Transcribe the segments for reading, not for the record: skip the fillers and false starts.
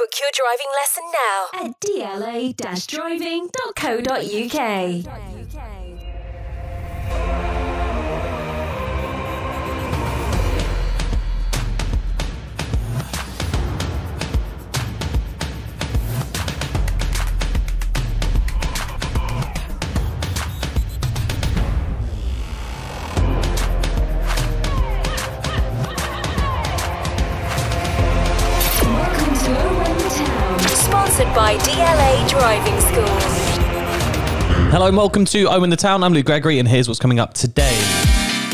Book your driving lesson now at dla-driving.co.uk. Sponsored by DLA Driving School. Hello and welcome to Owen the Town. I'm Luke Gregory and here's what's coming up today.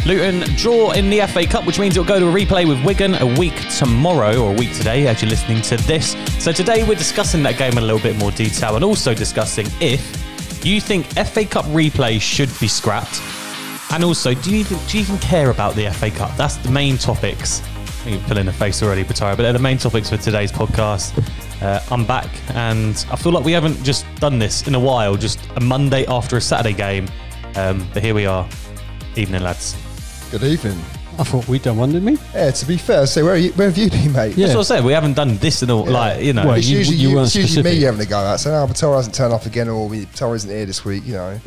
Luton draw in the FA Cup, which means it'll go to a replay with Wigan a week tomorrow, or a week today as you're listening to this. So today we're discussing that game in a little bit more detail and also discussing if you think FA Cup replay should be scrapped, and also do you even care about the FA Cup? That's the main topics. You're pulling a face already, Patara, but they're the main topics for today's podcast. I'm back and I feel like we haven't just done this in a while, just a Monday after a Saturday game. But here we are. Evening, lads. Good evening. I thought we'd done one, didn't we? Yeah, to be fair, so where have you been, mate? Yeah. That's what I said. We haven't done this in a like, you know. Well, It's you weren't it's usually specific. me having to go out. So now Patara hasn't turned up again, or Patara isn't here this week, you know.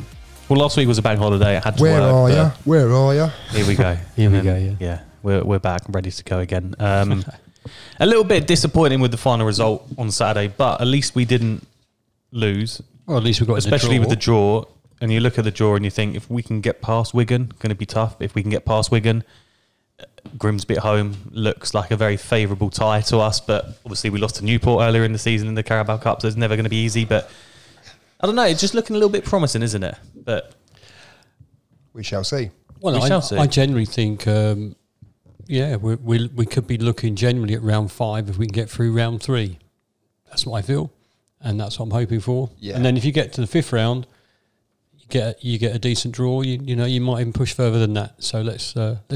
Well, last week was a bank holiday. I had to Where work. are you? Where are you? Here we go. Here we go, yeah. Yeah, we're back, ready to go again. A little bit disappointing with the final result on Saturday, but at least we didn't lose. Well, at least we got Especially in the with the draw. And you look at the draw and you think, if we can get past Wigan, going to be tough. If we can get past Wigan, Grimsby at home looks like a very favourable tie to us. But obviously we lost to Newport earlier in the season in the Carabao Cup, so it's never going to be easy. But I don't know, it's just looking a little bit promising, isn't it? But We shall see. Well, we shall see. I generally think, we could be looking generally at round 5 if we can get through round 3. That's what I feel, and that's what I'm hoping for. Yeah. And then if you get to the 5th round, you get a decent draw. You know, you might even push further than that. So let's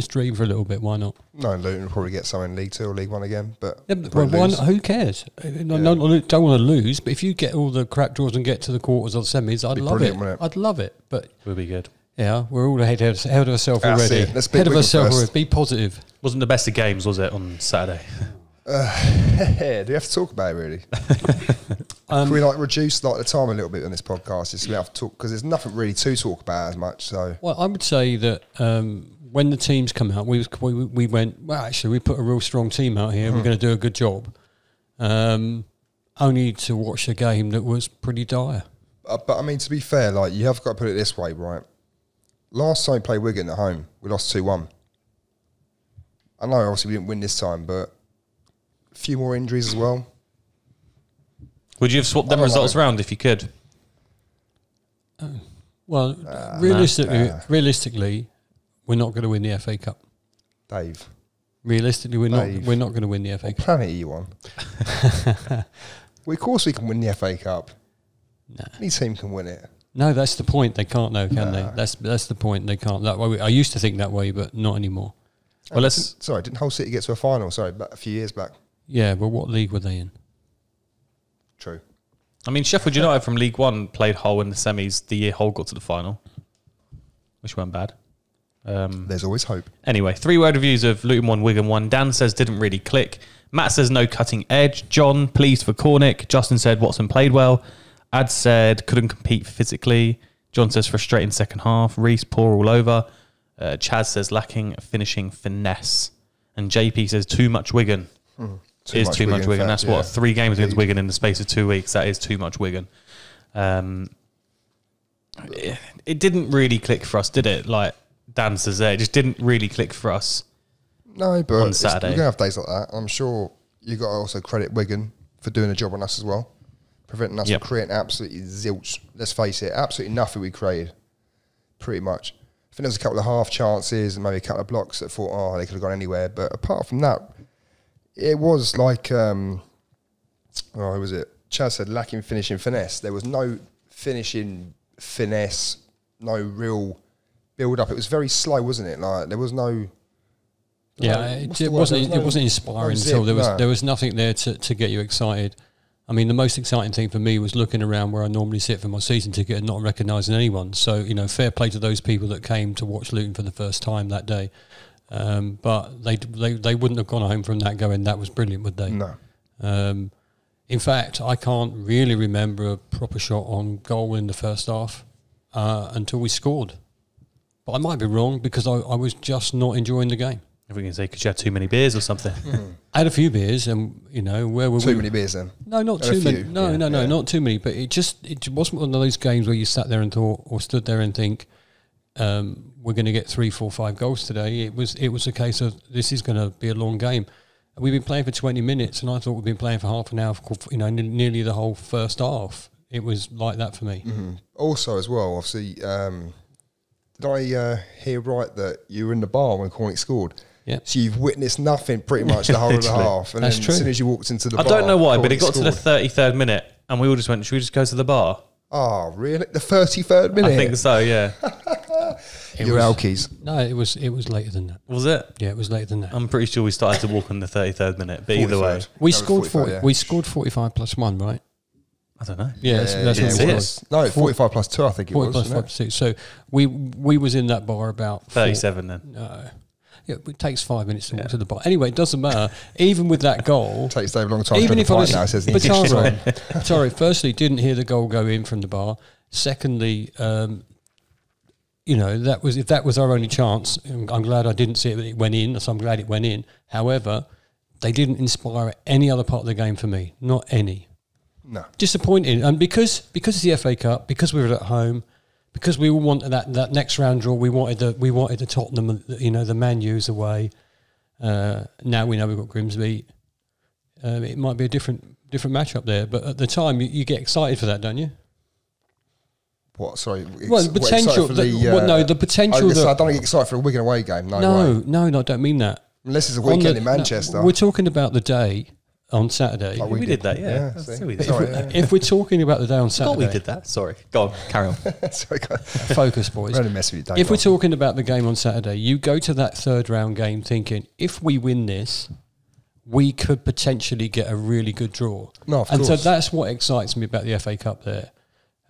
dream for a little bit. Why not? No, Luton will probably get something in League 2 or League 1 again, but Yeah, but who cares? Don't want to lose, but if you get all the crap draws and get to the quarters or the semis, I'd love it. wouldn't it? I'd love it. But we'll be good. yeah, we're all ahead of ourselves That's already. it. Let's beat Ahead of Wigan ourselves first. already. Be positive. Wasn't the best of games, was it, on Saturday? do we have to talk about it, really? Can we reduce the time a little bit on this podcast? Just we have to talk, because there's nothing really to talk about as much. So Well, I would say that when the teams come out, we went, well, actually, we put a real strong team out here. We're going to do a good job. Only to watch a game that was pretty dire. but I mean, to be fair, like, you have got to put it this way, right? Last time we played Wigan at home, we lost 2-1. I know, obviously, we didn't win this time, but a few more injuries as well. Would you have swapped them I don't results know. around if you could? Well, realistically, we're not going to win the FA Cup. Dave, Realistically, we're Dave. not going to win the FA what Cup. planet are you on? Well, of course we can win the FA Cup. Nah. Any team can win it. No, that's the point. They can't, though, can they? That's the point. They can't. That way. I used to think that way, but not anymore. Well, let's. Sorry, didn't Hull City get to a final? Sorry, a few years back. Yeah, but what league were they in? True. I mean, Sheffield United from League One played Hull in the semis the year Hull got to the final, which weren't bad. There's always hope. Anyway, 3-word reviews of Luton 1, Wigan 1. Dan says didn't really click. Matt says no cutting edge. John, pleased for Cornick. Justin said Watson played well. Ad said couldn't compete physically. John says frustrating second half. Reese, poor all over. Chaz says lacking finishing finesse. And JP says too much Wigan. It is too much Wigan. That's what, 3 games against Wigan in the space of 2 weeks. That is too much Wigan. It didn't really click for us, did it? Like Dan says there, it just didn't really click for us. No, but on Saturday. We're going to have days like that. I'm sure you got to also credit Wigan for doing a job on us as well. Preventing us from creating absolutely zilch. Let's face it, absolutely nothing we created. Pretty much. I think there was a couple of half chances and maybe a couple of blocks that thought, they could have gone anywhere. But apart from that, it was like, who was it? Chaz said lacking finishing finesse. There was no finishing finesse, no real build up. It was very slow, wasn't it? Like there was no. Yeah, it wasn't inspiring at all. There was nothing there to get you excited. I mean, the most exciting thing for me was looking around where I normally sit for my season ticket and not recognising anyone. So, you know, fair play to those people that came to watch Luton for the first time that day. But they wouldn't have gone home from that going, that was brilliant, would they? No. In fact, I can't really remember a proper shot on goal in the first half until we scored. But I might be wrong because I was just not enjoying the game. If we can say, because you had too many beers or something. I had a few beers, and where were we? Too many beers then? No, not too many. No, not too many. But it wasn't one of those games where you sat there and thought, or stood there and think, we're going to get 3, 4, 5 goals today. It was a case of this is going to be a long game. We've been playing for 20 minutes, and I thought we'd been playing for half an hour, nearly the whole first half. It was like that for me. Mm-hmm. Also, as well, obviously, did I hear right that you were in the bar when Cornick scored? Yeah. So you've witnessed nothing pretty much the whole of the half. And That's then true. as soon as you walked into the bar... I don't know why, but it Cornick got to the scored. 33rd minute, and we all just went, should we just go to the bar? Oh, really? The 33rd minute? I think so, yeah. Your alkies. No, it was later than that. Was it? Yeah, it was later than that. I'm pretty sure we started to walk on the 33rd minute, but either way. 43rd. We No, scored 45, yeah. We scored 45 plus 1, right? I don't know. Yeah, that's what yeah, it it was. No, 45 plus 2, I think it 40 was. plus wasn't 5 plus 2. So we was in that bar about 37 then. No. Yeah, it takes 5 minutes to walk to the bar. Anyway, it doesn't matter. Even with that goal, it? Takes Dave a long time even to if I was, now, says but sorry, firstly, didn't hear the goal go in from the bar. Secondly, that was if that was our only chance. I'm glad I didn't see it went in, so I'm glad it went in. However, they didn't inspire any other part of the game for me. Not any. No. Disappointing, and because it's the FA Cup, because we were at home, because we all wanted that next round draw. We wanted the Tottenham, the Man U's away. Now we know we've got Grimsby. It might be a different matchup there, but at the time you get excited for that, don't you? What? Sorry. Well, the potential. The potential. I don't get excited for a Wigan away game. No, I don't mean that. Unless it's a weekend in Manchester. We're talking about the day on Saturday. Like we did that, yeah. If we're talking about the day on Saturday, we did that. Sorry, go on, carry on. Sorry, focus, boys. We're only messing with you, if we're talking about the game on Saturday, you go to that third round game thinking, if we win this, we could potentially get a really good draw. No, of and course. so that's what excites me about the FA Cup there.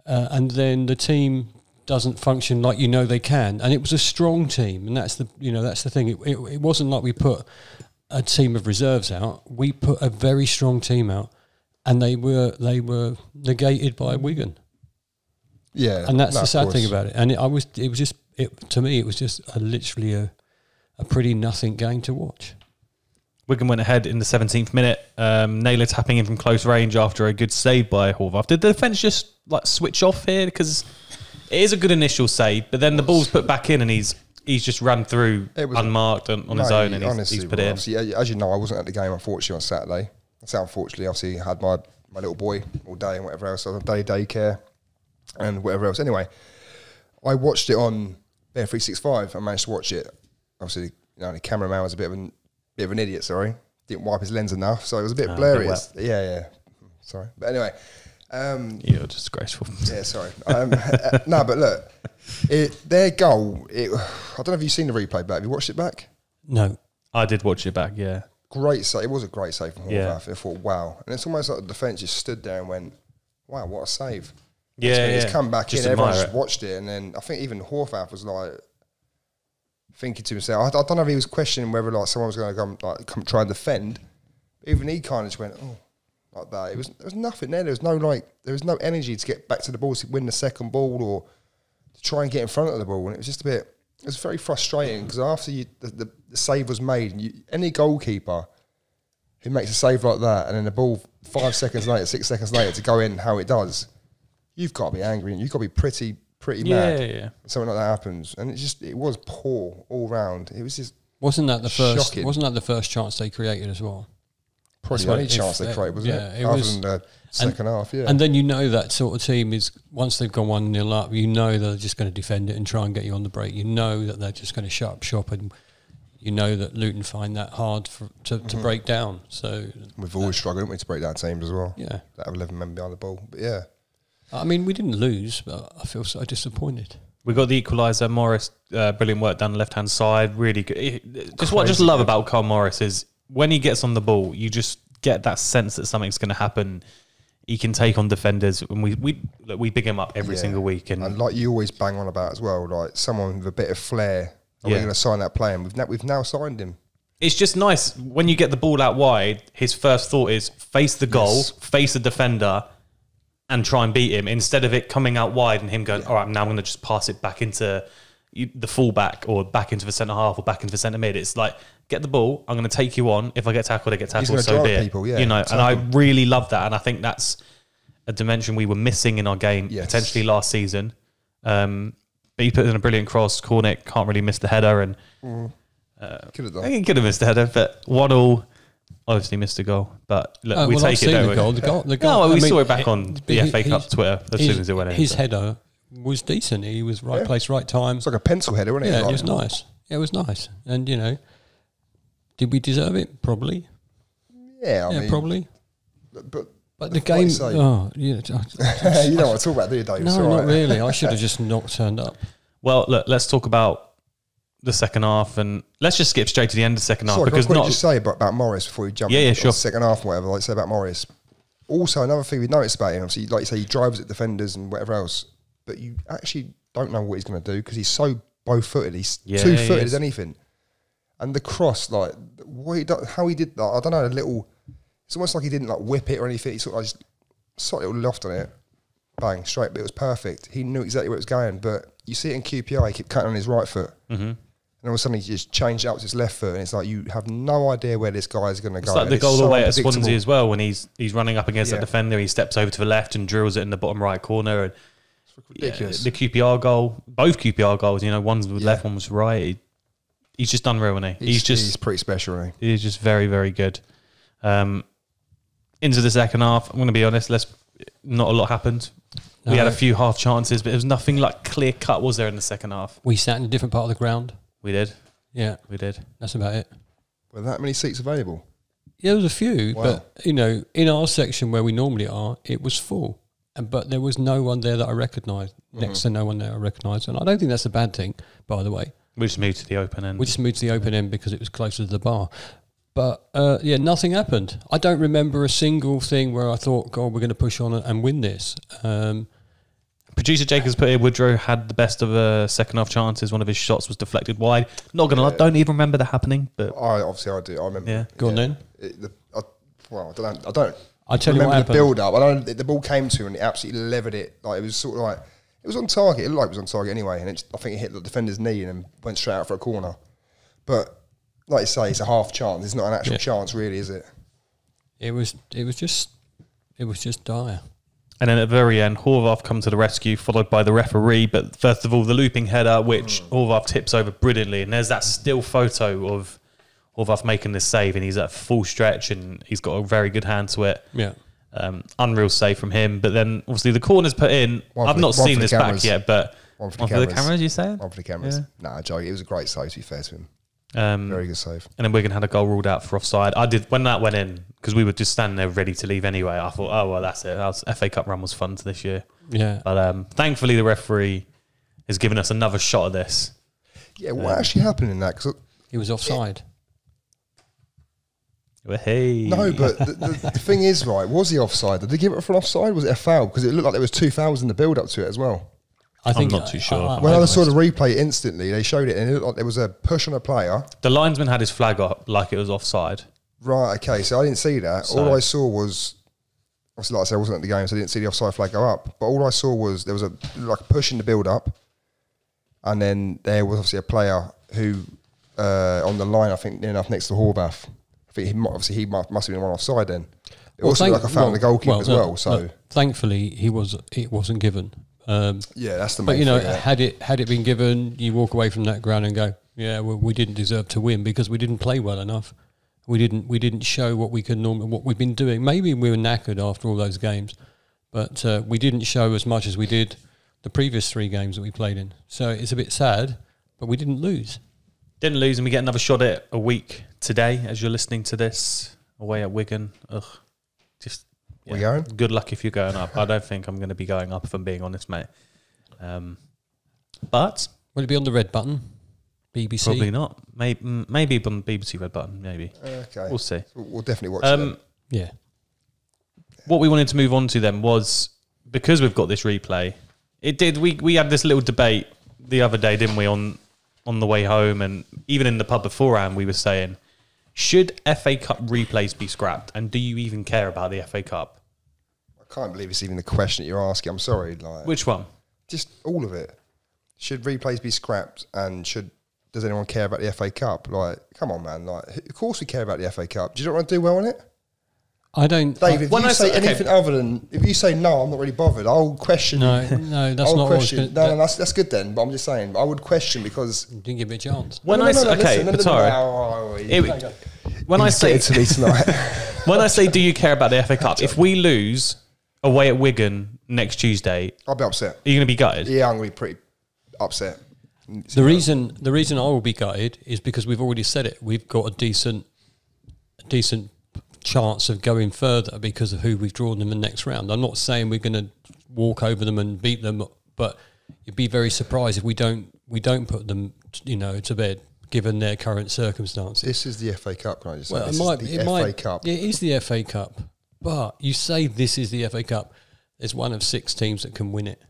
And then the team doesn't function like they can, and it was a strong team, and that's the thing. It wasn't like we put a team of reserves out. We put a very strong team out, and they were negated by Wigan. Yeah, and that's the sad thing about it. And to me, it was just literally a pretty nothing game to watch. Wigan went ahead in the 17th minute. Naylor tapping in from close range after a good save by Horvath. Did the defence just switch off here? Because it is a good initial save, but then the ball's put back in and he's just run through unmarked on his own, and he's put it in. As you know, I wasn't at the game, unfortunately, on Saturday. I say unfortunately, obviously, I had my little boy all day and whatever else. I was on daycare and whatever else. Anyway, I watched it on Bear 365. I managed to watch it. Obviously, the cameraman was a bit of an idiot, sorry. Didn't wipe his lens enough, so it was a bit blurry. Yeah. Sorry. But anyway. You're disgraceful. Yeah, sorry. No, but look, their goal, I don't know if you've seen the replay back. Have you watched it back? No. I did watch it back, yeah. Great save. It was a great save from Horvath. Yeah. I thought, wow. And it's almost like the defence just stood there and went, wow, what a save. Yeah, It's come back just in, everyone admire just watched it, and then I think even Horvath was thinking to himself, I don't know if he was questioning whether someone was going to come try and defend. Even he kind of just went, oh, like that. There was nothing there. There was no energy to get back to the ball to win the second ball or to try and get in front of the ball. And it was just it was very frustrating because after the save was made, and any goalkeeper who makes a save like that and then the ball 5 seconds later, 6 seconds later to go in how it does, you've got to be angry and you've got to be pretty mad. Yeah. Something like that happens, and it was poor all round. It was just wasn't that the shocking. first chance they created as well? Probably the only chance they created, wasn't it? Other than the second half, yeah. And then that sort of team is, once they've gone 1-0 up, they're just going to defend it and try and get you on the break. That they're just going to shut up shop, and that Luton find that hard to break down. So we've always struggled, haven't we, to break down teams as well. Yeah. That have 11 men behind the ball. But yeah. I mean, we didn't lose, but I feel so disappointed. We got the equaliser. Morris, brilliant work down the left-hand side. Really good. What I just love about Carl Morris is when he gets on the ball, you just get that sense that something's going to happen. He can take on defenders, and we big him up every single week. And like you always bang on about as well, like someone with a bit of flair. Are we going to sign that player? And we've now signed him. It's just nice when you get the ball out wide. His first thought is face the goal, face the defender, and try and beat him, instead of it coming out wide and him going, all right, now I'm going to just pass it back into the fullback or back into the centre half or back into the centre mid. It's like, get the ball, I'm going to take you on. If I get tackled, I get tackled, so be it. People, yeah, you know, and I really love that. And I think that's a dimension we were missing in our game potentially last season. But he put in a brilliant cross. Cornick can't really miss the header, and could have done. he could have missed the header, but 1-1. Obviously missed a goal, but look, we take it. Don't we? The goal. No, we saw it back on the FA Cup Twitter as soon as it went in. His header was decent. He was right place, right time. It's like a pencil header, wasn't it? Yeah, it was nice. It was nice, and you know, did we deserve it? Probably. Yeah, I mean, probably. But the game. Oh, yeah. You know what I talk about, do you, Dave? No, not really. I should have just not turned up. Well, look, let's talk about the second half, and let's just skip straight to the end of the second half, because not just say about Morris before you jump. Yeah, sure. Second half, whatever. Like say about Morris. Also, another thing we noticed about him, obviously, like you say, he drives at defenders and whatever else, but you actually don't know what he's going to do because he's so bow-footed. He's two-footed as anything. And the cross, like how he did that, I don't know. It's almost like he didn't like whip it or anything. He sort of just sort of little loft on it, bang, straight. But it was perfect. He knew exactly where it was going. But you see it in QPR, he kept cutting on his right foot. Mm-hmm. And all of a sudden he just changed out to his left foot, and it's like you have no idea where this guy is going to go. It's like the goal away at Swansea as well, when he's running up against that defender, he steps over to the left and drills it in the bottom right corner. And it's ridiculous. The QPR goal, both QPR goals, you know, one's with left, one was right. He's just unreal, isn't he? He's pretty special, isn't he? He's just very, very good. Into the second half, I'm going to be honest, not a lot happened. We had a few half chances, but there was nothing like clear cut, was there, in the second half? We sat in a different part of the ground. We did. Yeah. We did. That's about it. Were that many seats available? Yeah, there was a few, but, you know, in our section where we normally are, it was full. But there was no one there that I recognised, next to no one there I recognised. And I don't think that's a bad thing, by the way. We just moved to the open end. We just moved to the open end because it was closer to the bar. But, nothing happened. I don't remember a single thing where I thought, God, we're going to push on and win this. Producer Jacobs put here, Woodrow had the best of second half chances. One of his shots was deflected wide. Not going to lie, don't even remember that happening. But I do. I remember. Yeah. Go on then. I don't. I'll tell you what happened. The build up. The ball came to him and it absolutely levered it. Like it was sort of like it was on target. It looked like it was on target anyway, and I think it hit the defender's knee and then went straight out for a corner. But like you say, it's a half chance. It's not an actual chance, really, is it? It was just dire. And then at the very end, Horvath come to the rescue, followed by the referee. But first of all, the looping header, which Horvath tips over brilliantly. And there's that still photo of Horvath making this save, and he's at full stretch, and he's got a very good hand to it. Yeah. Unreal save from him. But then, obviously, the corner's put in. I've not seen this back yet, but one for the cameras, you saying? One for the cameras. Yeah. Nah, joke. It was a great save, to be fair to him. Very good save. And then Wigan had a goal ruled out for offside. I did when that went in, because we were just standing there ready to leave anyway. I thought, oh well, that's it. FA Cup run was fun this year. Yeah. But thankfully, the referee has given us another shot at this. Yeah. What actually happened in that? Because he was offside. Hey. No, but the thing is, right? Was he offside? Did they give it for an offside? Was it a foul? Because it looked like there was 2 fouls in the build up to it as well. I'm not too sure. When I saw the replay instantly, they showed it and it looked like there was a push on a player. The linesman had his flag up like it was offside. Right, okay, so I didn't see that. So all I saw was, obviously like I said, I wasn't at the game, so I didn't see the offside flag go up. But all I saw was there was a push in the build-up, and then there was obviously a player who, on the line, I think, near enough next to Horvath. I think he must have been one offside then. It also looked like a foul on the goalkeeper as well. So thankfully, it wasn't given. Yeah, that's the main But, you know, thing, had it been given, you walk away from that ground and go, yeah, well, we didn't deserve to win because we didn't play well enough. We didn't show what we could normally, what we've been doing. Maybe we were knackered after all those games, but we didn't show as much as we did the previous 3 games that we played in. So it's a bit sad, but we didn't lose. Didn't lose, and we get another shot at a week today as you're listening to this away at Wigan. We going? Good luck if you're going up. I don't think I'm going to be going up, if I'm being honest, mate. But will it be on the red button? BBC? Probably not. Maybe on BBC red button. Maybe. Okay. We'll see. We'll definitely watch it. Yeah. What we wanted to move on to then was, because we've got this replay, it did. We had this little debate the other day, didn't we, on the way home, and even in the pub beforehand, we were saying, Should FA Cup replays be scrapped? And do you even care about the FA Cup? I can't believe it's even the question that you're asking. I'm sorry. Like, Which one? Just all of it. Should replays be scrapped? And does anyone care about the FA Cup? Like, come on, man. Like, of course we care about the FA Cup. Do you not want to do well in it? I don't. Dave, if you say anything other than, if you say no, I'm not really bothered. I'll question. No, that's not what I was No, that's good then. But I'm just saying, I would question because you didn't give me a chance. When I say, okay, when I say to me tonight, when I say, do you care about the FA Cup? If we lose away at Wigan next Tuesday, I'll be upset. Are you going to be gutted? Yeah, I'm going to be pretty upset. The reason I will be gutted is because we've already said it. We've got a decent chance of going further because of who we've drawn in the next round. I'm not saying we're going to walk over them and beat them, but you'd be very surprised if we don't put them, to bed given their current circumstances. This is the FA Cup, can I just say? Well, This is the FA Cup. It is the FA Cup, but you say this is the FA Cup. There's one of 6 teams that can win it.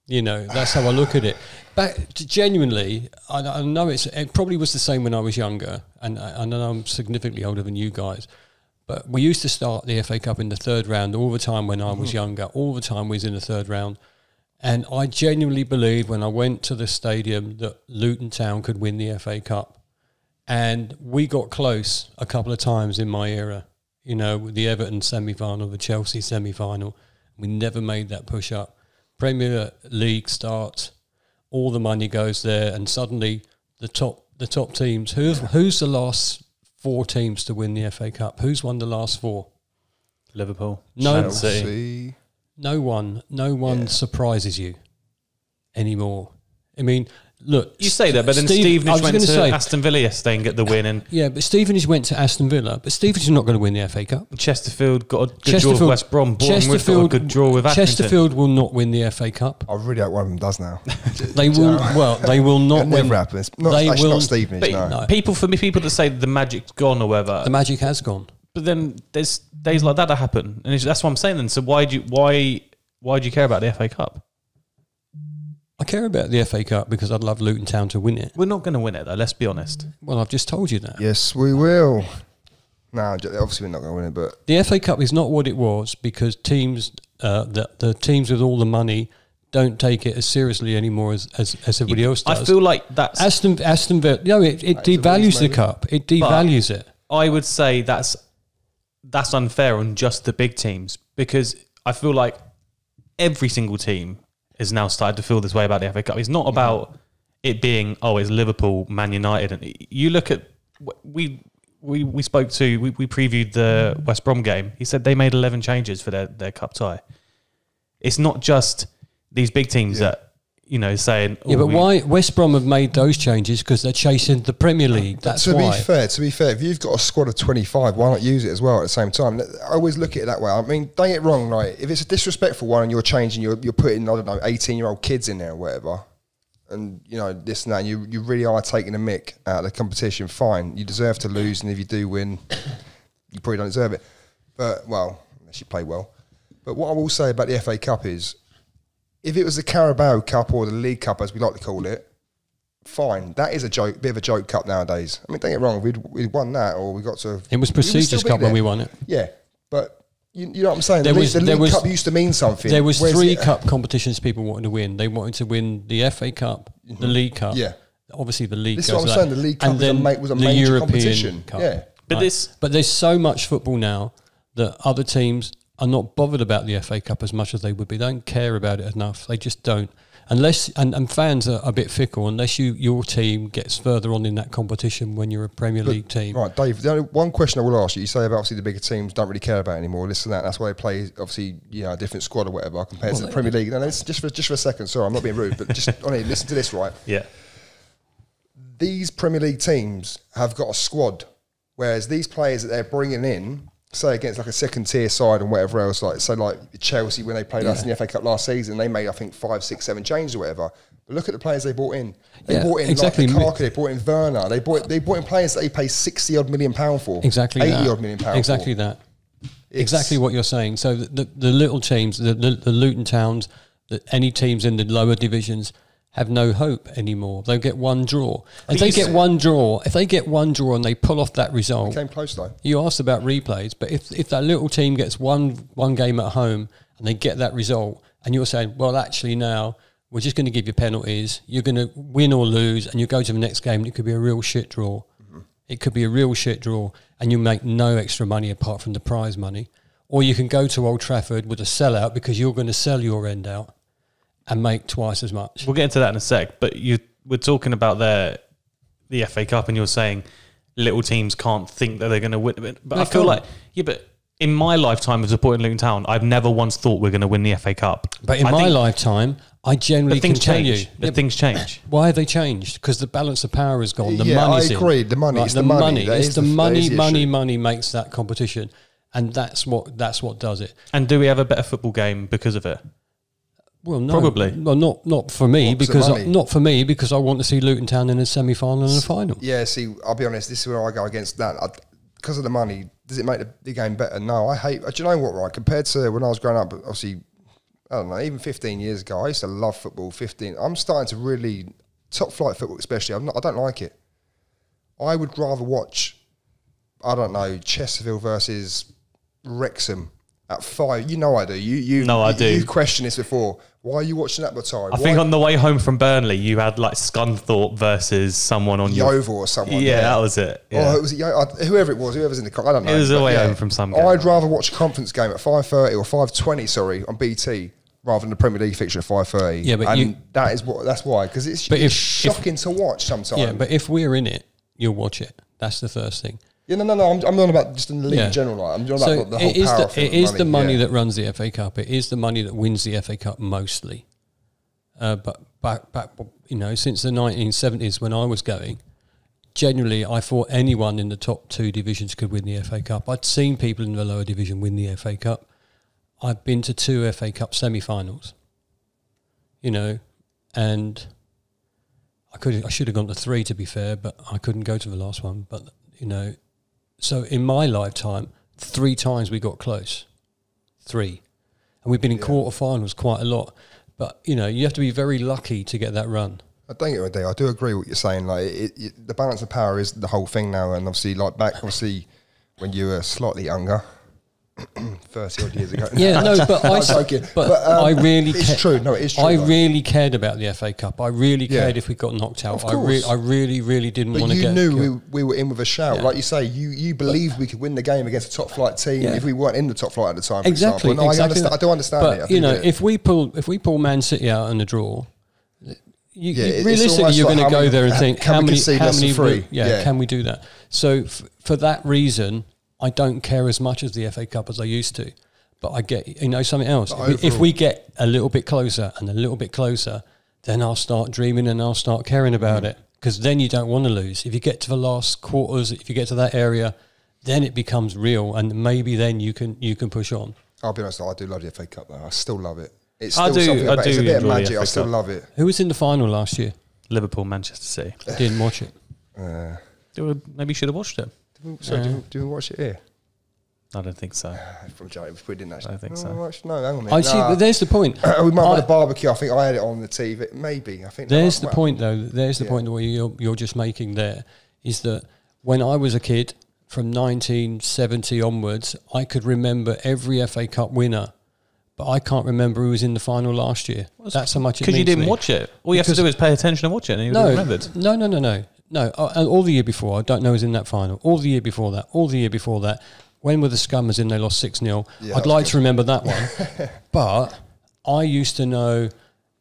That's how I look at it. But genuinely, I know it probably was the same when I was younger, and I know I'm significantly older than you guys, but we used to start the FA Cup in the 3rd round all the time when I was younger. All the time we was in the 3rd round. And I genuinely believed when I went to the stadium that Luton Town could win the FA Cup. And we got close a couple of times in my era, with the Everton semi-final, the Chelsea semi-final. We never made that push up. Premier League starts, all the money goes there, and suddenly the top teams. Who's the last 4 teams to win the FA Cup? Who's won the last 4? Liverpool, Chelsea. No one surprises you anymore. I mean, look, you say that, but then Stevenage went to Aston Villa yesterday and get the win, and but Stevenage went to Aston Villa, but Stevenage is not going to win the FA Cup. Chesterfield got a good draw with West Brom. Bournemouth got a good draw with Accrington. Chesterfield will not win the FA Cup. I really hope one of them does now. They will. Well, they will not win. Never happens. Not Stevenage. No. People that say the magic's gone or whatever. The magic has gone. But then there's days like that happen, and that's what I'm saying. Then, so why do you care about the FA Cup? I care about the FA Cup because I'd love Luton Town to win it. We're not going to win it, though. Let's be honest. Well, I've just told you that. Yes, we will. No, obviously we're not going to win it, but the FA Cup is not what it was because teams, the teams with all the money, don't take it as seriously anymore as everybody else does. I feel like that's Aston Villa. No, it devalues the cup. It devalues it. I would say that's unfair on just the big teams because I feel like every single team is now started to feel this way about the FA Cup. It's not about it being, it's Liverpool, Man United. And you look at, we previewed the West Brom game. He said they made 11 changes for their cup tie. It's not just these big teams that, saying... but why West Brom have made those changes? Because they're chasing the Premier League. That's why. To be fair, if you've got a squad of 25, why not use it as well at the same time? I always look at it that way. I mean, don't get it wrong. Like, if it's a disrespectful one and you're changing, you're putting, 18-year-old kids in there or whatever, and, this and that, and you really are taking a mick out of the competition, fine. You deserve to lose, and if you do win, you probably don't deserve it. But, unless you play well. But what I will say about the FA Cup is, if it was the Carabao Cup or the League Cup, as we like to call it, fine. That is a bit of a joke cup nowadays. I mean, don't get me wrong, we'd won that, or we got to... It was prestigious cup when we won it. Yeah, but you know what I'm saying? The League Cup used to mean something. There was 3 cup competitions people wanted to win. They wanted to win the FA Cup, the League Cup. Yeah. Obviously, the League Cup. This is what I'm saying. The League Cup was a major European competition. Cup. Yeah. But there's so much football now that other teams are not bothered about the FA Cup as much as they would be. They don't care about it enough. They just don't. Unless and fans are a bit fickle. Unless your team gets further on in that competition when you're a Premier League team. Right, Dave. The only one question I will ask you: you say about obviously the bigger teams don't really care about it anymore. This and that. That's why they play obviously a different squad or whatever compared to the Premier League. No, just for a second. Sorry, I'm not being rude, but just listen to this. Right. Yeah. These Premier League teams have got a squad, whereas these players that they're bringing in, say against like a second tier side and whatever else, like Chelsea when they played us in the FA Cup last season, they made I think 5, 6, 7 changes or whatever. But look at the players they brought in. They brought in like Lukaku, they brought in Werner, they brought in players that they pay 60 odd million pound for. Exactly 80 that. odd million pound exactly for. That. Exactly what you're saying. So the little teams, the Luton Towns, any teams in the lower divisions have no hope anymore. They'll get one draw. If they get one draw and they pull off that result, it came close though. You asked about replays, but if that little team gets one game at home and they get that result, and you're saying, well, actually now we're just going to give you penalties, you're going to win or lose, and you go to the next game, and it could be a real shit draw. It could be a real shit draw, and you make no extra money apart from the prize money. Or you can go to Old Trafford with a sellout because you're going to sell your end out and make twice as much. We'll get into that in a sec, but we're talking about the FA Cup, and you're saying little teams can't think that they're going to win. But I feel like, but in my lifetime of supporting Luton Town, I've never once thought we're going to win the FA Cup. But in my lifetime, I generally can tell you. Things change. Why have they changed? Because the balance of power has gone. The money's I agree. The money. Right, it's the money. It's the money makes that competition. And that's what does it. And do we have a better football game because of it? Well, no, probably. Well, not for me because I want to see Luton Town in a semi-final and a final. Yeah, see, I'll be honest. This is where I go against that. Because of the money, does it make the game better? No, I hate. Do you know what? Right, compared to when I was growing up, obviously, I don't know, even 15 years ago, I used to love football. I'm starting to really top flight football, especially. I don't like it. I would rather watch, I don't know, Chesterfield versus Wrexham at 5. You know I do. I do. You've questioned this before. Why are you watching that by time? I think on the way home from Burnley, you had like Scunthorpe versus someone on Yeovil or someone. Yeah, that was it. Yeah. Or it was whoever it was, whoever's in the car. I don't know. It was the way home from some game. I'd rather watch a conference game at 5:30 or 5:20, sorry, on BT rather than the Premier League fixture at 5:30. Yeah, but that's why, because it's shocking to watch sometimes. Yeah, but if we're in it, you'll watch it. That's the first thing. Yeah, no. I'm not about just in the league in general. I'm talking about the whole power thing. It is the money that runs the FA Cup. It is the money that wins the FA Cup mostly. But back, since the 1970s when I was going, generally I thought anyone in the top 2 divisions could win the FA Cup. I'd seen people in the lower division win the FA Cup. I've been to 2 FA Cup semi-finals. And I should have gone to 3 to be fair, but I couldn't go to the last one. But so in my lifetime, 3 times we got close. 3. And we've been in quarterfinals quite a lot. But, you have to be very lucky to get that run. I don't get it, I do agree with what you're saying. Like the balance of power is the whole thing now. And obviously, when you were slightly younger, 30 odd years ago. Yeah, no, but I really it's true. No, it is true. I really cared about the FA Cup. I really cared if we got knocked out. I really didn't want to get. But you knew we were in with a shout. Yeah. Like you say, you believed we could win the game against a top flight team if we weren't in the top flight at the time. For exactly. No, I do understand it. But if we pull Man City out in the draw, realistically, you're going to go there and think, how many can we do that? So for that reason, I don't care as much as the FA Cup as I used to, but I get, something else. If we get a little bit closer and a little bit closer, then I'll start dreaming and I'll start caring about it, because then you don't want to lose. If you get to the last quarters, if you get to that area, then it becomes real, and maybe then you can push on. I'll be honest, I do love the FA Cup though. I still love it. It's still something about it. It's a bit of magic. I still love it. Who was in the final last year? Liverpool, Manchester City. Didn't watch it. Maybe you should have watched it. Do we watch it here? I don't think so. From Joe, we didn't actually. I don't think so. No, hang on a minute. But there's the point. We might have a barbecue. I think I had it on the TV. Maybe. I think there's the point, though. There's the point where you're just making there, is that when I was a kid, from 1970 onwards, I could remember every FA Cup winner, but I can't remember who was in the final last year. That's how much it means. Because you didn't watch it. All you have to do is pay attention and watch it, and you would have remembered. No, all the year before, I don't know who's in that final. All the year before that. When were the Scummers in? They lost 6-0. Yeah, I'd like to remember that one. But I used to know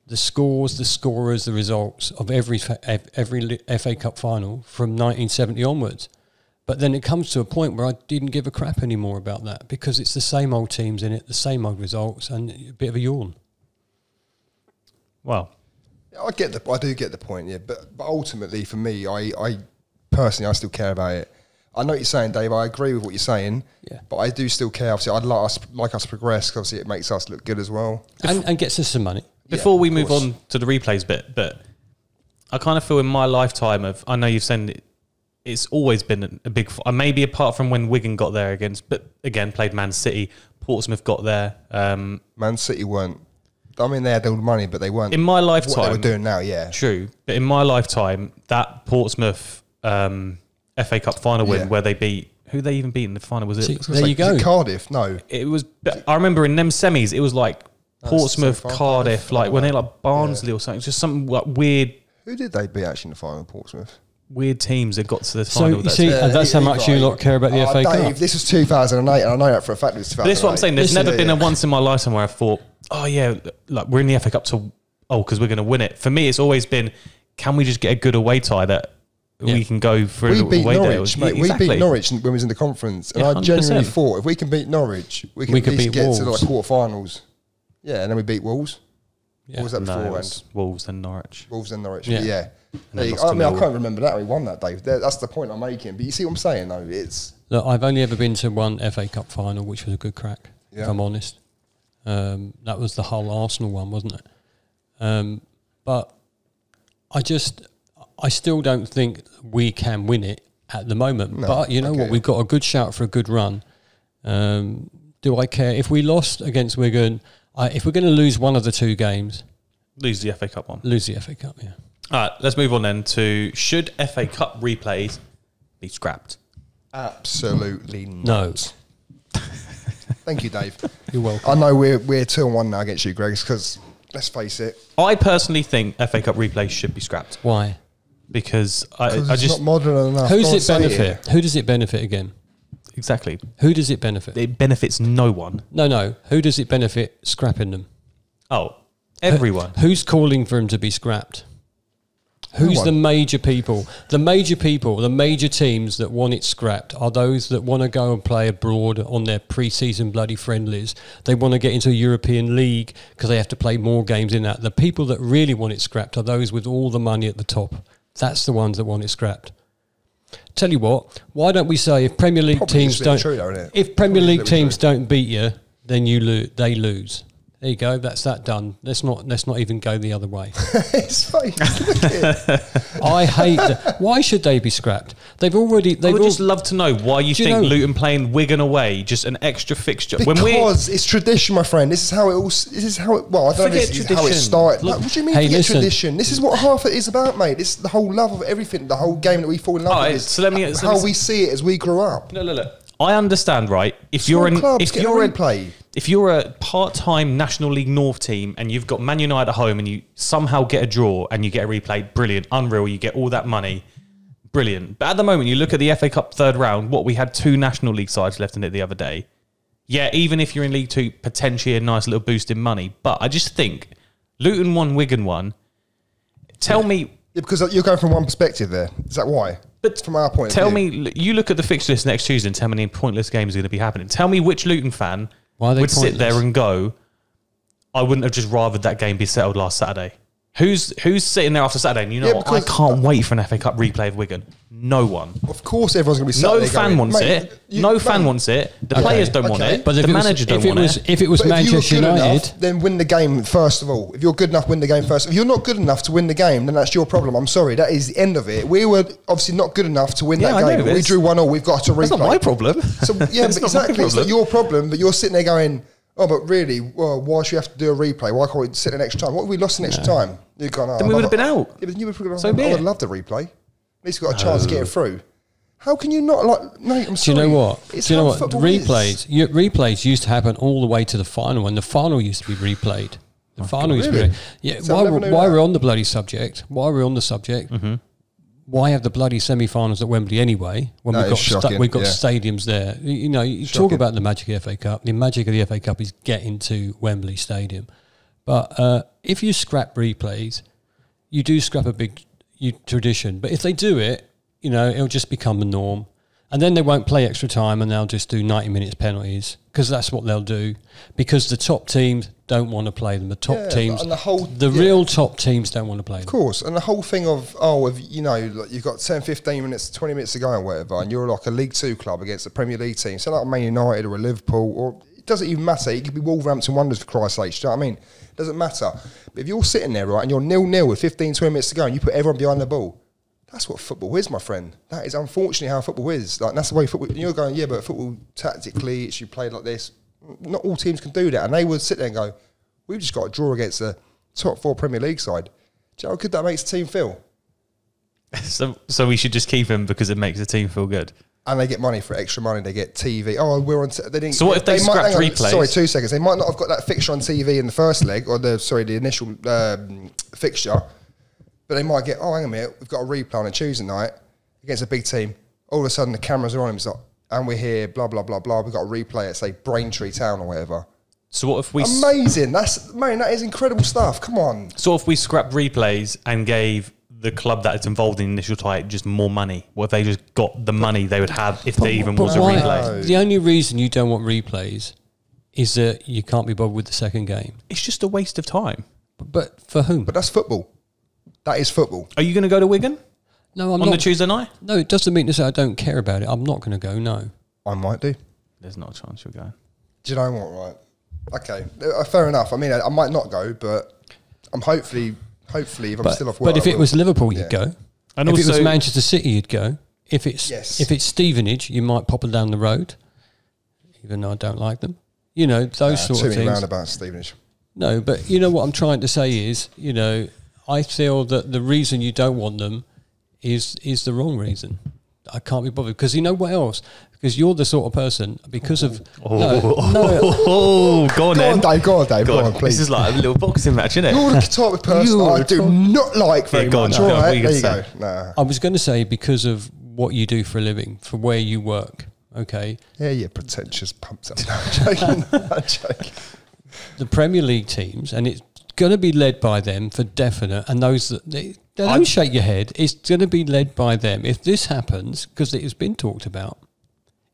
the scores, the scorers, the results of every FA Cup final from 1970 onwards. But then it comes to a point where I didn't give a crap anymore about that, because it's the same old teams in it, the same old results, and a bit of a yawn. Well, I do get the point, yeah. But ultimately, for me, I personally still care about it. I know what you're saying, Dave. I agree with what you're saying. Yeah. But I do still care. Obviously, I'd like us to progress, because obviously it makes us look good as well. And gets us some money. Before we move on to the replays bit, but I kind of feel in my lifetime I know you've said it's always been a big... maybe apart from when Wigan got there but again, played Man City. Portsmouth got there. Man City weren't I mean, they had all the money, but they weren't. In my lifetime, what they were doing now, yeah. True. But in my lifetime, that Portsmouth FA Cup final win where they beat... Who they even beat in the final? Was it? There you go. Was it Cardiff? No. It was... I remember in them semis, it was like Portsmouth, so Cardiff, like when they like Barnsley or something. It's just some like weird... Who did they beat actually in the final, Portsmouth? Weird teams that got to the So final. you see, that's how much you lot care about the FA Cup. Dave, this was 2008, and I know that for a fact it was 2008. But this is what I'm saying. There's never been a once in my lifetime where I thought, oh yeah, like we're in the FA Cup because we're going to win it. For me, it's always been, can we just get a good away tie that we can go for we a beat away Norwich, day? mate. Exactly. We beat Norwich when we was in the conference, and I 100%. genuinely thought if we can beat Norwich, we can at least beat get Wolves. to like quarterfinals. Yeah, and then we beat Wolves. Yeah. What was that No, it beforehand? was Wolves and Norwich. Wolves and Norwich. Yeah. Yeah. And they lost I to mean, I Millwall. can't remember that. We won that, Dave. That's the point I'm making. But you see what I'm saying, though? It's Look, I've only ever been to one FA Cup final, which was a good crack, if Yeah. I'm honest. That was the Hull Arsenal one, wasn't it? But I still don't think we can win it at the moment. No, but you know what? We've got a good shout for a good run. Do I care? If we lost against Wigan, if we're going to lose one of the two games, Lose the FA Cup one. lose the FA Cup, yeah. All right, let's move on then to should FA Cup replays be scrapped? absolutely No. not. Thank you, Dave. You're welcome. I know we're 2-1 now against you, Greg, because let's face it, I personally think FA Cup replays should be scrapped Why? because I it's just not modern enough. Who Go does on, it say benefit? Who does it benefit again? exactly Who does it benefit? it benefits no one. No. Who does it benefit scrapping them? Oh, everyone. Who's calling for them to be scrapped? Who's the major people? The major teams that want it scrapped are those that want to go and play abroad on their pre-season bloody friendlies. They want to get into a European league because they have to play more games in that. The people that really want it scrapped are those with all the money at the top. That's the ones that want it scrapped. Tell you what, why don't we say if Premier League Probably teams just a bit don't, true though, isn't it? if Premier Probably League just a bit teams true. don't beat you, then they lose. There you go. That's that done. Let's not even go the other way. His face. Look at it. I hate that. Why should they be scrapped? I would just love to know why you Do you think know- Luton playing Wigan away just an extra fixture. Because it's tradition, my friend. This is how it all. This is how it. Well, I don't know. Forget This is how it tradition. started. Look, Like, what do you mean? hey, forget listen. tradition. This is what half it is about, mate. This is the whole love of everything. The whole game that we fall in love All right, with. Is so let me- how we see it as we grew up. Look. I understand, right? If Small you're an clubs if get a you're replay. if you're a part-time National League North team and you've got Man United at home and you somehow get a draw and you get a replay, brilliant, unreal. You get all that money, brilliant. But at the moment, you look at the FA Cup third round. We had 2 National League sides left in it the other day. Yeah, even if you're in League 2, potentially a nice little boost in money. But I just think Luton won, Wigan won. Tell me. Yeah, because you're going from one perspective there. Is that why? But from our point tell of view. me, you look at the fixture list next Tuesday and tell me any pointless games are going to be happening. Tell me which Luton fan Why are they would sit pointless? there and go, I wouldn't have just rathered that game be settled last Saturday. Who's sitting there after Saturday and you know Yeah, what, I because- can't wait for an FA Cup replay of Wigan. No one. Of course, everyone's going to be sat No there fan going, wants "Mate, it. you- No fan mate, wants it. The players don't want okay. it. But The manager don't want it. If it was But if you were Manchester good United, enough, then win the game first of all. If you're good enough, win the game first. If you're not good enough to win the game, then that's your problem. I'm sorry, that is the end of it. We were obviously not good enough to win Yeah, that I game. know, We it's- drew 1-0. We've got to replay. That's not my problem. So yeah, It's but not my exactly, it's not problem. your problem. But you're sitting there going, "Oh, but really, well, why should we have to do a replay? Why can't we sit an extra time? What if we lost an extra time?" You're going, "Oh, Then we would have been out. Yeah, but you would have So be I would it. have loved a replay. At least we got a chance of getting through. How can you not like? No, I'm do you sorry. know what? It's Do you know how what? football Replays used to happen all the way to the final, and the final used to be replayed. The final used to be. really? Yeah. So I never knew Why that. we're on the bloody subject? Why we're on the subject? Why have the bloody semi-finals at Wembley anyway? When That we've is got shocking, we've got yeah. stadiums there. You know, you talk Shocking. about the magic of the FA Cup. The magic of the FA Cup is getting to Wembley Stadium. But if you scrap replays, you do scrap a big tradition. But if they do it, you know, it'll just become the norm. And then they won't play extra time and they'll just do 90 minutes penalties because that's what they'll do. Because the top teams don't want to play them. The top Yeah, teams, and the whole- the yeah. real top teams don't want to play them. Of course, and the whole thing of, if, you know, like you've got 10, 15 minutes, 20 minutes to go and whatever, and you're like a League 2 club against a Premier League team, so like Man United or a Liverpool, or it doesn't even matter, it could be Wolverhampton Wanderers for Christ's sake, do you know what I mean? It doesn't matter. But if you're sitting there, right, and you're 0-0 with 15, 20 minutes to go, and you put everyone behind the ball, that's what football is, my friend. That is unfortunately how football is. Like, that's the way football, and you're going, but football, tactically, it should be played like this. Not all teams can do that, and they would sit there and go, We've just got to draw against a top 4 Premier League side. Do you know how good that makes the team feel? So we should just keep him because it makes the team feel good. And they get money for extra money. They get TV. Oh, we're on. They didn't. So what if they scrapped replays? Sorry, 2 seconds. They might not have got that fixture on TV in the first leg, or the initial fixture, but they might get. Oh, hang on a minute. We've got a replay on a Tuesday night against a big team. All of a sudden, the cameras are on him. It's like, and we're here. Blah blah blah blah. We've got a replay at say Braintree Town or whatever. So what if we? Amazing. That is incredible stuff. Come on. So if we scrapped replays and gave the club that is involved in the initial tie just more money? What if they just got the money they would have if there even was a replay? The only reason you don't want replays is that you can't be bothered with the second game. It's just a waste of time. But for whom? But that's football. That is football. Are you going to go to Wigan? No, I'm not. On the Tuesday night? No, it doesn't mean to say I don't care about it. I'm not going to go, no. I might do. There's not a chance you're going. Do you know what, right? Okay, fair enough. I mean, I might not go, but I'm hopefully if I'm still off work. But if it was Liverpool, you'd go. And if also, it was Manchester City, you'd go. If it's Stevenage, you might pop them down the road, even though I don't like them. You know, those sort of things. Too many roundabouts, Stevenage. No, but you know what I'm trying to say is, I feel that the reason you don't want them is the wrong reason. I can't be bothered because you know what else? Because you're the sort of person because of go on, Dave. Go on, please. This is like a little boxing match, isn't it? You're the type of person I do not like very much. All right, there you go. Nah. I was going to say because of what you do for a living, for where you work. Okay. Yeah, you're pretentious, pumped up. No, I'm joking. The Premier League teams, and it's going to be led by them for definite. And those that don't shake your head. It's going to be led by them. If this happens, because it has been talked about.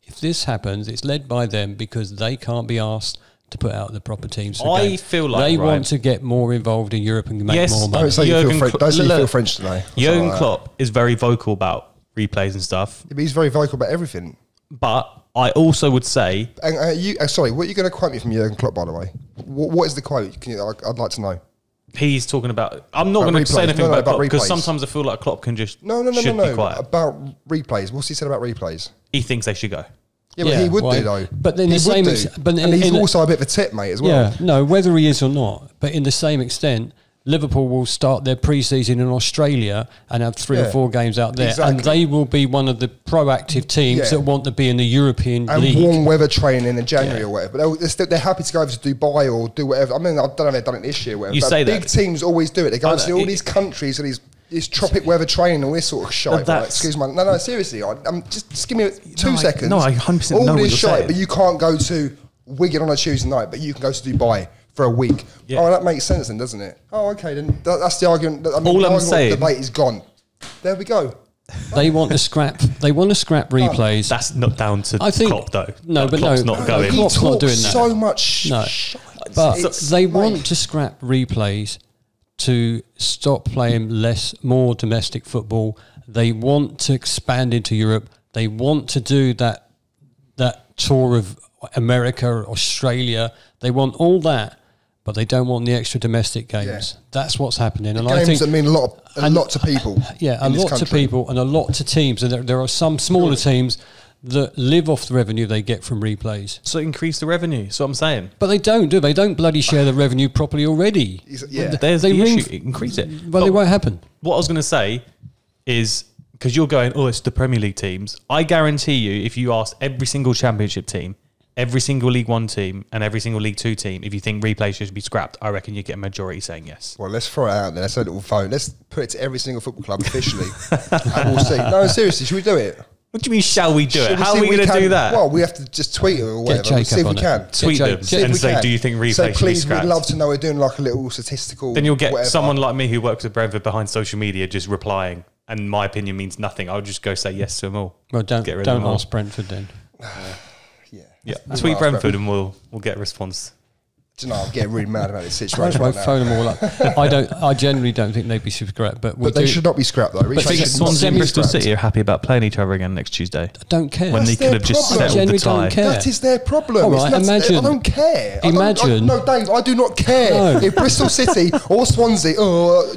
If this happens, it's led by them because they can't be asked to put out the proper teams. I feel like they want to get more involved in Europe and make more money. Don't say you feel French today. Jurgen Klopp is very vocal about replays and stuff. Yeah, but he's very vocal about everything. But I also would say... sorry, what are you going to quote me from Jurgen Klopp, by the way? What is the quote? I'd like to know. He's talking about... I'm not going to say anything about Klopp because sometimes I feel like Klopp can just... No. Be quiet. About replays. What's he said about replays? He thinks they should go. Yeah, but he would do though. But then he's also a bit of a tip, mate, as well. Yeah, no, whether he is or not. But in the same extent, Liverpool will start their pre-season in Australia and have 3 or 4 games out there, and they will be one of the proactive teams that want to be in the European League. And warm weather training in January or whatever. But they're happy to go over to Dubai or do whatever. I mean, I don't know if they've done it this year. Whatever, you say big teams always do it. They go to all these countries and these tropic weather training and all this sort of shite. Like, excuse me. No, seriously. just give me 2 seconds. No, I 100% all know what this you're shite, saying. But you can't go to Wigan on a Tuesday night, but you can go to Dubai for a week. Yeah. Oh, that makes sense then, doesn't it? Oh, okay, then that's the argument. All I'm saying, the debate is gone. There we go. They want to scrap. They want to scrap replays. That's not down to Klopp, though. No, but Klopp's not going. Klopp's not doing that. So much. No, but they want to scrap replays to stop playing more domestic football. They want to expand into Europe. They want to do that tour of America, Australia. They want all that, but they don't want the extra domestic games. Yeah. That's what's happening. And games I think that mean a lot to people. Yeah, a lot to people and a lot to teams. And there are some smaller teams that live off the revenue they get from replays. So increase the revenue. That's what I'm saying. But they don't, do they? Don't bloody share the revenue properly already. Yeah. There's the issue. Increase it. Well, it won't happen. What I was going to say is, because you're going, it's the Premier League teams. I guarantee you, if you ask every single Championship team, every single League One team, and every single League Two team, if you think replays should be scrapped, I reckon you get a majority saying yes. Well, let's throw it out there. Let's have a little vote. Let's put it to every single football club officially, and we'll see. No, seriously, should we do it? What do you mean, shall we do it? How are we going to do that? Well, we have to just tweet it or whatever. We'll see if we can. Tweet them and say, do you think replays should be please, scrapped? we'd love to know. We're doing like a little statistical... Then you'll get someone like me who works at Brentford behind social media just replying, and my opinion means nothing. I'll just go say yes to them all. Well, don't ask Brentford then. Yeah, tweet Brentford and we'll get a response. Do you know, I'm getting really mad about this situation right now. Phone them all up. I generally don't think they'd be scrapped, but they should not be scrapped though. But Swansea and Bristol City are happy about playing each other again next Tuesday. I don't care. When they could have just settled the tie. That is their problem. All right, imagine. I don't care. No, Dave, I do not care. If Bristol City or Swansea,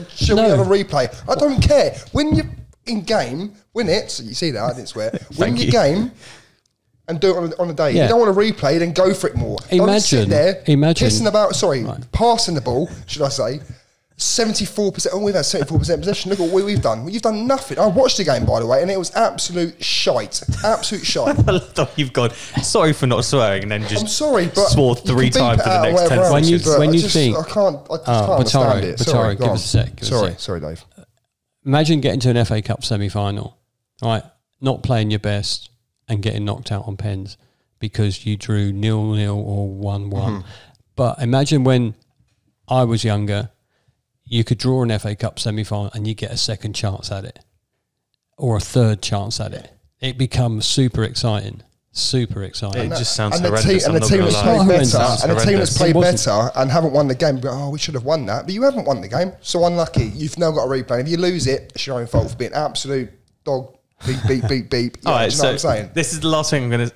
should we have a replay? I don't care. When you're in game, win it. So you see that, I didn't swear. Win your game. and do it on a day. Yeah. You don't want to replay, then go for it more. Don't sit there pissing about, passing the ball, should I say, 74%. Oh, we've had 74% possession. Look at what we've done. You've done nothing. I watched the game, by the way, and it was absolute shite. Absolute shite. You've gone, sorry for not swearing, and then just I'm sorry, but swore 3 times in the next 10 seconds. When you think... I can't understand it. Sorry, give us a sec. Sorry, Dave. Imagine getting to an FA Cup semi-final, right? Not playing your best and getting knocked out on pens because you drew 0-0 or 1-1. But imagine when I was younger, you could draw an FA Cup semi-final and you get a second chance at it or a third chance at it. It becomes super exciting. Super exciting. It just sounds horrendous. And the team that's played better and haven't won the game, go, we should have won that. But you haven't won the game. So unlucky. You've now got a replay. If you lose it, it's your own fault for being absolute dog. Beep, beep, beep, beep. All right, do you know what I'm saying? This is the last thing I'm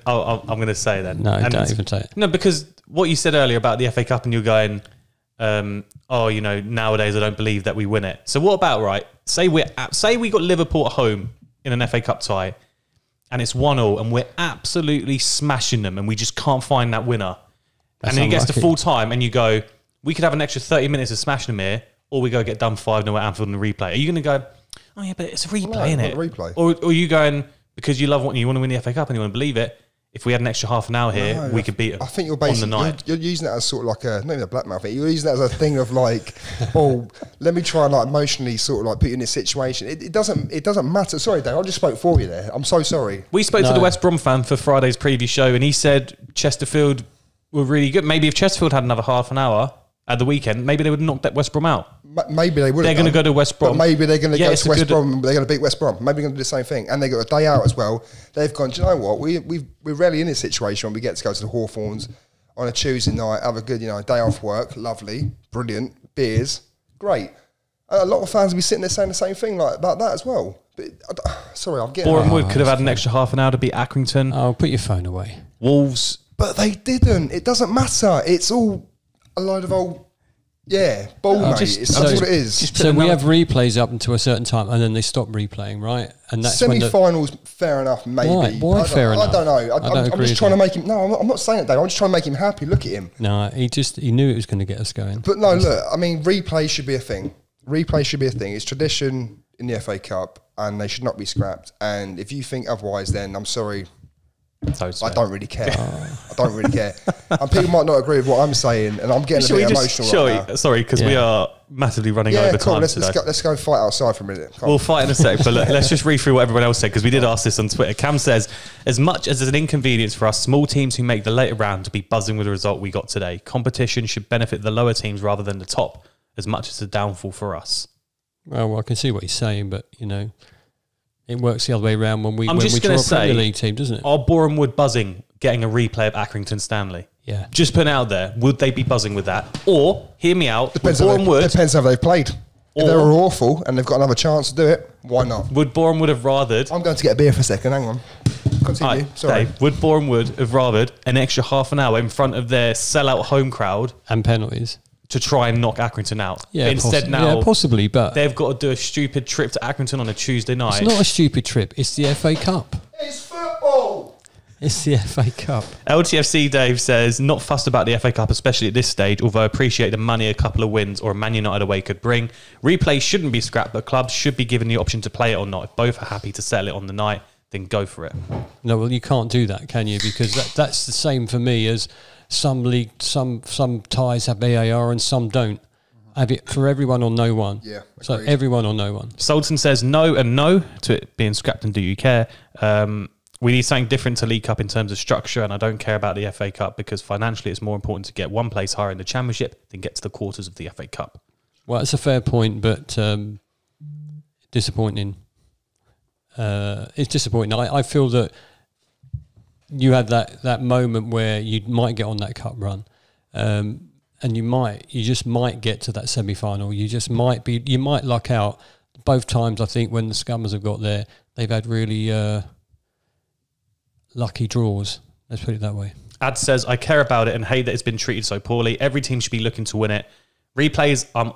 gonna say then. No, don't even say it. No, because what you said earlier about the FA Cup and you're going, nowadays I don't believe that we win it. So what about, right, say we got Liverpool at home in an FA Cup tie and it's 1-1 and we're absolutely smashing them and we just can't find that winner. And then it gets to full time and you go, we could have an extra 30 minutes of smashing them here, or we go get done 5-0 at Anfield in a replay. Are you going to go, oh yeah, but it's a replay, isn't it? Replay. Or are you going, because you love what you want to win the FA Cup and you want to believe it, if we had an extra half an hour here, we could beat them. I think you're basically you're using that as sort of like not even a blackmail thing. You're using that as a thing of like, let me try and like emotionally sort of like put you in this situation. It doesn't matter. Sorry, Dave, I just spoke for you there. I'm so sorry. We spoke to the West Brom fan for Friday's preview show, and he said Chesterfield were really good. Maybe if Chesterfield had another half an hour at the weekend, maybe they would have knocked that West Brom out. Maybe they would. They're going to go to West Brom. But maybe they're going to go to West Brom. They're going to beat West Brom. Maybe they're going to do the same thing. And they got a day out as well. They've gone, do you know what? We're rarely in this situation when we get to go to the Hawthorns on a Tuesday night, have a good, day off work. Lovely, brilliant, beers, great. A lot of fans will be sitting there saying the same thing about that as well. But sorry, I'm getting... Boreham Wood could have had an extra half an hour to beat Accrington. Oh, put your phone away. Wolves. But they didn't. It doesn't matter. It's all a load of old... Yeah, ball, mate. That's what it is. So we have replays up until a certain time, and then they stop replaying, right? And that's semi-finals. Fair enough, maybe. Why fair enough? I don't know. I'm just trying to make him. No, I'm not saying it, Dave. I'm just trying to make him happy. Look at him. No, he knew it was going to get us going. But no, look. I mean, replay should be a thing. Replay should be a thing. It's tradition in the FA Cup, and they should not be scrapped. And if you think otherwise, then I'm sorry. I don't really care. I don't really care. And people might not agree with what I'm saying, and I'm getting a bit emotional right now. Sorry, because we are massively running over time today. Let's go fight outside for a minute. We'll fight in a sec, but look, let's just read through what everyone else said, because we did ask this on Twitter. Cam says, as much as it's an inconvenience for us small teams who make the later round to be buzzing with the result we got today, competition should benefit the lower teams rather than the top, as much as a downfall for us. Well, I can see what he's saying, but, it works the other way around when we draw a Premier League team, doesn't it? Are Boreham Wood buzzing getting a replay of Accrington Stanley? Yeah. Just putting it out there, would they be buzzing with that? Or, hear me out, depends how they've played. If they were awful and they've got another chance to do it, why not? Would Boreham Wood have rathered... I'm going to get a beer for a second, hang on. Continue, sorry. Dave, would Boreham Wood have rathered an extra half an hour in front of their sellout home crowd... And penalties. ...to try and knock Accrington out? Yeah, instead now... possibly, but... They've got to do a stupid trip to Accrington on a Tuesday night. It's not a stupid trip, it's the FA Cup. It's football! It's the FA Cup. LTFC Dave says, not fussed about the FA Cup, especially at this stage, although I appreciate the money a couple of wins or a Man United away could bring. Replay shouldn't be scrapped, but clubs should be given the option to play it or not. If both are happy to settle it on the night, then go for it. No, well, you can't do that, can you? Because that's the same for me as some ties have VAR and some don't. Have it for everyone or no one. Yeah, agreed. So everyone or no one. Sultan says no and no to it being scrapped, and do you care? We need something different to League Cup in terms of structure, and I don't care about the FA Cup because financially it's more important to get one place higher in the Championship than get to the quarters of the FA Cup. Well, it's a fair point, but disappointing. It's disappointing. I feel that you had that moment where you might get on that cup run, and you just might get to that semi-final. You might luck out. Both times, I think, when the Scummers have got there, they've had really lucky draws. Let's put it that way. Ad says, I care about it and hate that it's been treated so poorly. Every team should be looking to win it. Replays, I'm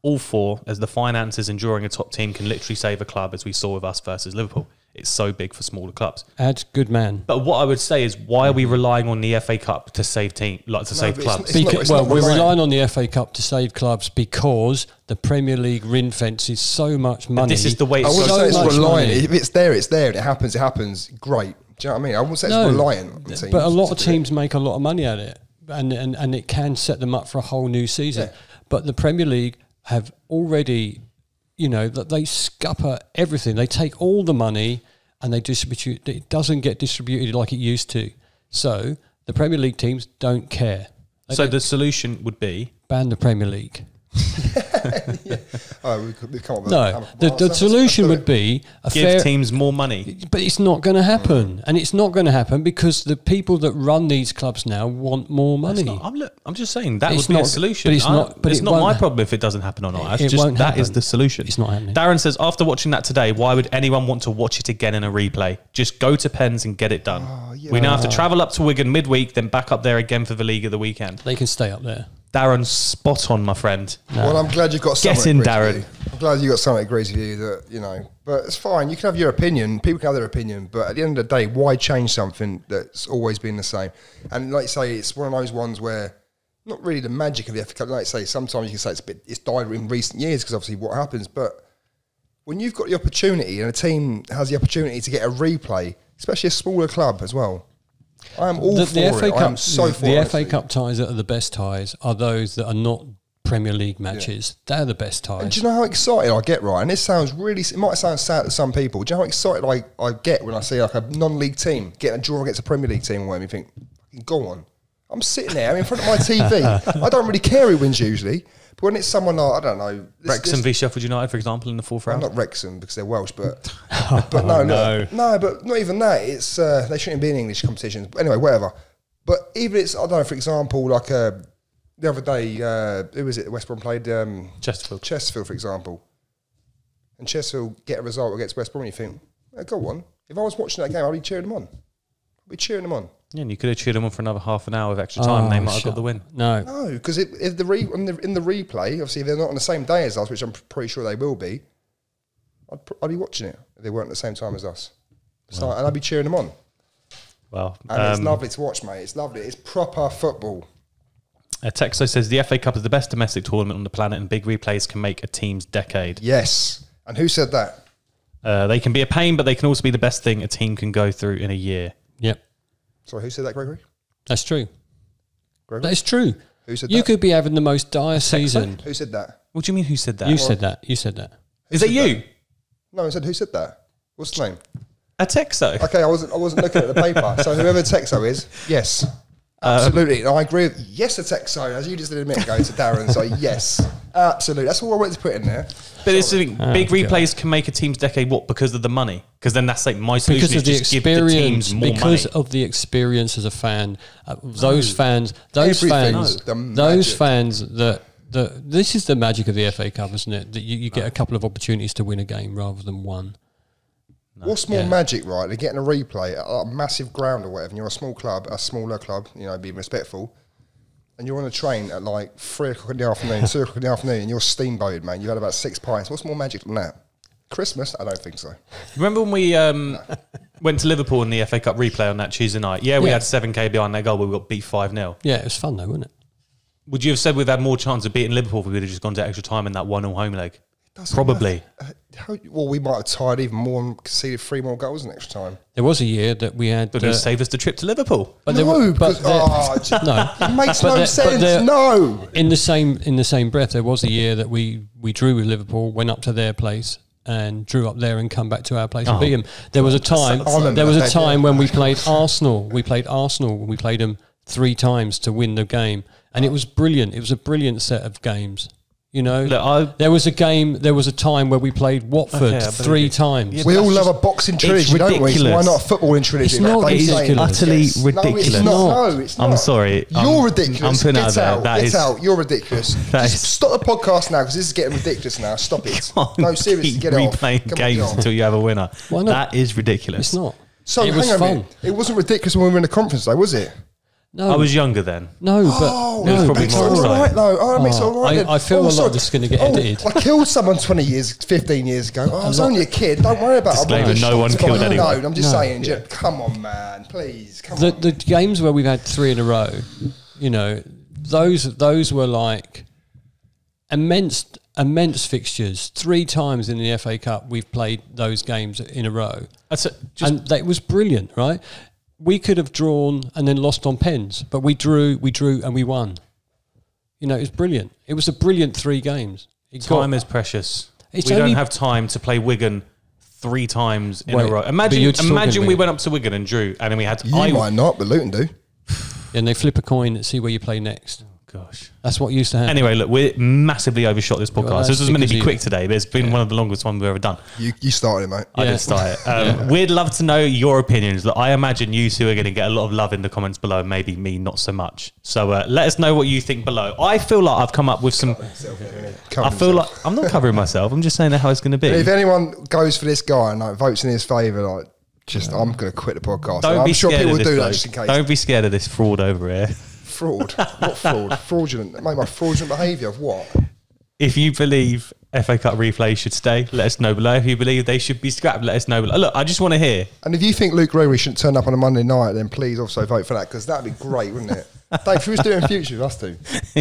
all for, as the finances and drawing a top team can literally save a club, as we saw with us versus Liverpool. it's so big for smaller clubs. Good man. But what I would say is, why are we relying on the FA Cup to save save clubs? We're relying on the FA Cup to save clubs because the Premier League ring fence is so much money. But this is the way. I wouldn't say it's relying. If it's there, it's there. It happens. Great. Do you know what I mean? I wouldn't say it's reliant on teams. But a lot of teams make a lot of money at it, and it can set them up for a whole new season. Yeah. But the Premier League have already, that they scupper everything. They take all the money and they distribute. It doesn't get distributed like it used to. So the Premier League teams don't care. So the solution would be ban the Premier League. Yeah. We've come up with the solution would be give teams more money, but it's not going to happen, and it's not going to happen because the people that run these clubs now want more money. I'm just saying that would be a solution. But it's not. But it's not my problem if it doesn't happen or not. That is the solution. It's not happening. Darren says, after watching that today, why would anyone want to watch it again in a replay? Just go to Pens and get it done. We now have to travel up to Wigan midweek, then back up there again for the league of the weekend. They can stay up there. Darren, spot on, my friend. No. Well, I'm glad you've got something. Get in, Darren. I'm glad you got something that agrees with you that, but it's fine. You can have your opinion. People can have their opinion. But at the end of the day, why change something that's always been the same? And like you say, it's one of those ones where not really the magic of the FA Cup. Like you say, sometimes you can say it's died in recent years because obviously what happens. But when you've got the opportunity and a team has the opportunity to get a replay, especially a smaller club as well, I am all for it. I am so for it. The FA Cup ties that are the best ties are those that are not Premier League matches. Yeah. They're the best ties. And do you know how excited I get, right? And this sounds really, it might sound sad to some people. Do you know how excited I get when I see like a non-league team getting a draw against a Premier League team or whatever? You think, go on. I'm sitting there, I'm in front of my TV. I don't really care who wins usually. But when it's someone like, I don't know. Wrexham v Sheffield United, for example, in the fourth round. Not Wrexham because they're Welsh, but no, but not even that. It's they shouldn't be in English competitions. But anyway, whatever. But even it's, I don't know, for example, like the other day, who was it? West Brom played Chesterfield, for example. And Chesterfield get a result against West Brom and you think, go on. If I was watching that game, I'd be cheering them on. Yeah, and you could have cheered them on for another half an hour of extra time and they might have got the win. No, because if in the replay, obviously if they're not on the same day as us, which I'm pretty sure they will be, I'd be watching it if they weren't at the same time as us. So, and I'd be cheering them on. Well, and it's lovely to watch, mate. It's lovely. It's proper football. Texo says the FA Cup is the best domestic tournament on the planet and big replays can make a team's decade. Yes. And who said that? They can be a pain, but they can also be the best thing a team can go through in a year. Yep. Sorry, who said that, Gregory? That's true. Gregory? That's true. Who said that? You could be having the most dire season. Who said that? What do you mean who said that? You said that. You said that. Is it you? That? No, I said who said that? What's the name? A Texo. Okay, I wasn't looking at the paper. So whoever Texo is, yes. Absolutely. I agree with yes, a Texo, as you just did a minute ago to Darren. So yes. Absolutely. That's all I wanted to put in there. But it's big replays can make a team's decade. What? Because of the money? Because then that's like my solution is just give the teams more money. Because of the experience as a fan, those fans that this is the magic of the FA Cup, isn't it? That you get a couple of opportunities to win a game rather than one. What's more magic, right? They're getting a replay at a massive ground or whatever, and you're a smaller club, being respectful. And you're on a train at like 3 o'clock in the afternoon, 2 o'clock in the afternoon, and you're steamboated, man. You've had about 6 pints. What's more magic than that? Christmas? I don't think so. Remember when we went to Liverpool in the FA Cup replay on that Tuesday night? Yeah, we had 7k behind their goal, but we got beat 5-0. Yeah, it was fun though, wasn't it? Would you have said we've had more chance of beating Liverpool if we would have just gone to extra time in that 1-0 home leg? Probably. Well, we might have tied even more and conceded 3 more goals in extra time. There was a year that we had... But it saved us the trip to Liverpool. But it makes no sense. No. In the same breath, there was a year that we drew with Liverpool, went up to their place and drew up there and come back to our place and beat them. There was a time. When we played Arsenal. We played them 3 times to win the game, and it was brilliant. It was a brilliant set of games. Look, there was a time where we played Watford 3 times. Yeah, we all love a boxing trilogy, don't we? So why not a footballing trilogy? It's not ridiculous. Utterly ridiculous. No, it's not. I'm sorry. You're ridiculous. I'm putting out there. Get out. You're ridiculous. Stop the podcast now because this is getting ridiculous now. Stop it. No, seriously, get it off. Replaying games until you have a winner. Why not? That is ridiculous. It's not. So it was fun. It wasn't ridiculous when we were in the conference, though, was it? No, I was younger then. No, but it was probably more all right though. Oh, that makes it all right. I feel a lot of this is going to get edited. I killed someone 15 years ago. I was only a kid. Don't worry about it. No one killed anyone. No, I'm just saying. Come on, man. Please, come on. The games where we've had 3 in a row, you know, those were like immense fixtures. 3 times in the FA Cup we've played those games in a row. And that was brilliant, right? We could have drawn and then lost on pens, but we drew and we won. You know, it was brilliant. It was a brilliant 3 games. Time is precious. We don't have time to play Wigan 3 times in a row. Imagine we went up to Wigan and drew, and then we had to... You might not, but Luton do. And they flip a coin and see where you play next. Gosh. That's what used to happen. Anyway, look, we're massively overshot this podcast. This was meant to be quick today, but it's been one of the longest ones we've ever done. You started it, mate. I did start it. We'd love to know your opinions. Look, I imagine you two are going to get a lot of love in the comments below, maybe me not so much. So let us know what you think below. I feel like I've come up with some... like I'm not covering myself. I'm just saying how it's going to be. If anyone goes for this guy and votes in his favour, I'm going to quit the podcast. I'm sure people will do that just in case. Don't be scared of this fraud over here. Fraud? What fraud? Fraudulent. Mate, my fraudulent behaviour of what? If you believe FA Cup replay should stay, let us know below. If you believe they should be scrapped, let us know below. Look, I just want to hear. And if you think Luke Gregory shouldn't turn up on a Monday night, then please also vote for that, because that'd be great, wouldn't it? Dave, if we was doing in future with us two.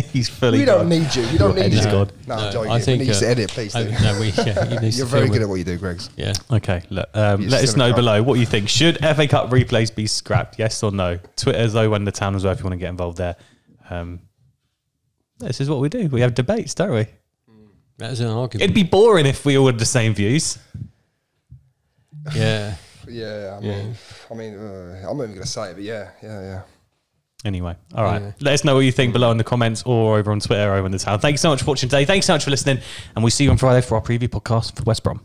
He's fully We don't need you. We don't need you. God. No, I think we need you to edit, please do. You're very good at what you do, Gregs. Yeah. Okay. Look, let us know below what you think. Should FA Cup replays be scrapped? Yes or no? Twitter's OwenTheTown as well if you want to get involved there. This is what we do. We have debates, don't we? That is an argument. It'd be boring if we all had the same views. Yeah. Yeah. I'm not even going to say it, but yeah. Anyway, all right. Yeah. Let us know what you think below in the comments or over on Twitter, OwenTheTown. Thank you so much for watching today. Thanks so much for listening. And we'll see you on Friday for our preview podcast for West Brom.